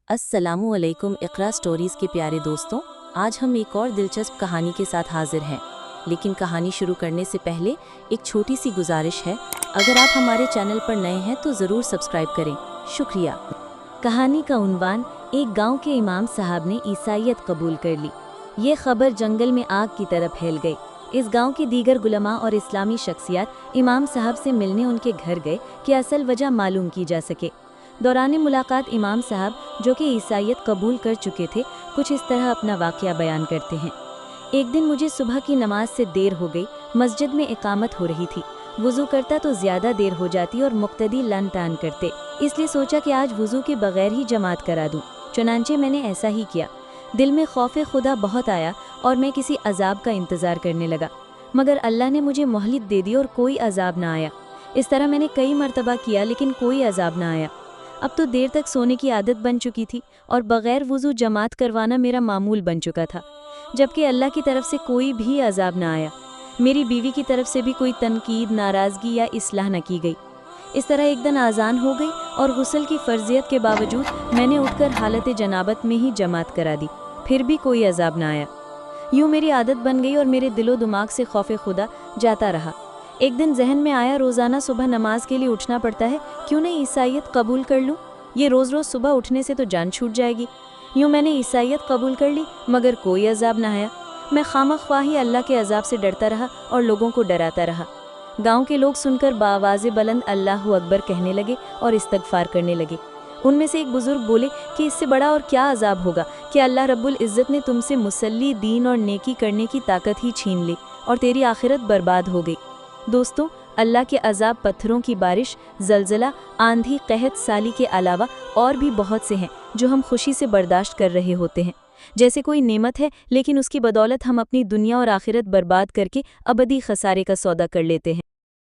अस्सलामु अलैकुम इक़रा स्टोरीज़ के प्यारे दोस्तों, आज हम एक और दिलचस्प कहानी के साथ हाजिर हैं। लेकिन कहानी शुरू करने से पहले एक छोटी सी गुजारिश है, अगर आप हमारे चैनल पर नए हैं तो ज़रूर सब्सक्राइब करें, शुक्रिया। कहानी का उन्वान, एक गांव के इमाम साहब ने ईसाईयत कबूल कर ली। ये खबर जंगल में आग की तरह फैल गई। इस गांव के दीगर गुलमा और इस्लामी शख्सियत इमाम साहब से मिलने उनके घर गए कि असल वजह मालूम की जा सके। दौरान मुलाकात इमाम साहब, जो कि ईसाईयत कबूल कर चुके थे, कुछ इस तरह अपना वाक़या बयान करते हैं। एक दिन मुझे सुबह की नमाज से देर हो गई। मस्जिद में इकामत हो रही थी। वुज़ू करता तो ज़्यादा देर हो जाती और मुक्तदी लन टान करते, इसलिए सोचा कि आज वुज़ू के बगैर ही जमात करा दूँ। चुनांचे मैंने ऐसा ही किया। दिल में खौफ खुदा बहुत आया और मैं किसी अजाब का इंतज़ार करने लगा, मगर अल्लाह ने मुझे मोहलत दे दी और कोई अजाब ना आया। इस तरह मैंने कई मरतबा किया, लेकिन कोई अजाब ना आया। अब तो देर तक सोने की आदत बन चुकी थी और बग़ैर वुज़ू जमात करवाना मेरा मामूल बन चुका था, जबकि अल्लाह की तरफ से कोई भी अजाब ना आया। मेरी बीवी की तरफ से भी कोई तनकीद, नाराज़गी या इस्लाह न की गई। इस तरह एक दिन आज़ान हो गई और गुस्ल की फ़र्जियत के बावजूद मैंने उठकर हालत जनाबत में ही जमात करा दी, फिर भी कोई अजाब ना आया। यूँ मेरी आदत बन गई और मेरे दिलो दिमाग से खौफ खुदा जाता रहा। एक दिन जहन में आया, रोज़ाना सुबह नमाज के लिए उठना पड़ता है, क्यों नहीं ईसाईयत कबूल कर लूँ। ये रोज़ रोज़ सुबह उठने से तो जान छूट जाएगी। यूँ मैंने ईसाईयत कबूल कर ली, मगर कोई अजाब ना आया। मैं खामख्वाही अल्लाह के अजाब से डरता रहा और लोगों को डराता रहा। गांव के लोग सुनकर बावाज़े बुलंद अल्लाहु अकबर कहने लगे और इस्तगफार करने लगे। उनमें से एक बुज़ुर्ग बोले कि इससे बड़ा और क्या अजाब होगा कि अल्लाह रब्बुल इज़्ज़त ने तुमसे मुसल्ली, दीन और नेकी करने की ताकत ही छीन ली और तेरी आखिरत बर्बाद हो गई। दोस्तों, अल्लाह के अजाब पत्थरों की बारिश, जलजला, आंधी, कहत साली के अलावा और भी बहुत से हैं जो हम खुशी से बर्दाश्त कर रहे होते हैं। जैसे कोई नेमत है, लेकिन उसकी बदौलत हम अपनी दुनिया और आखिरत बर्बाद करके अबदी खसारे का सौदा कर लेते हैं।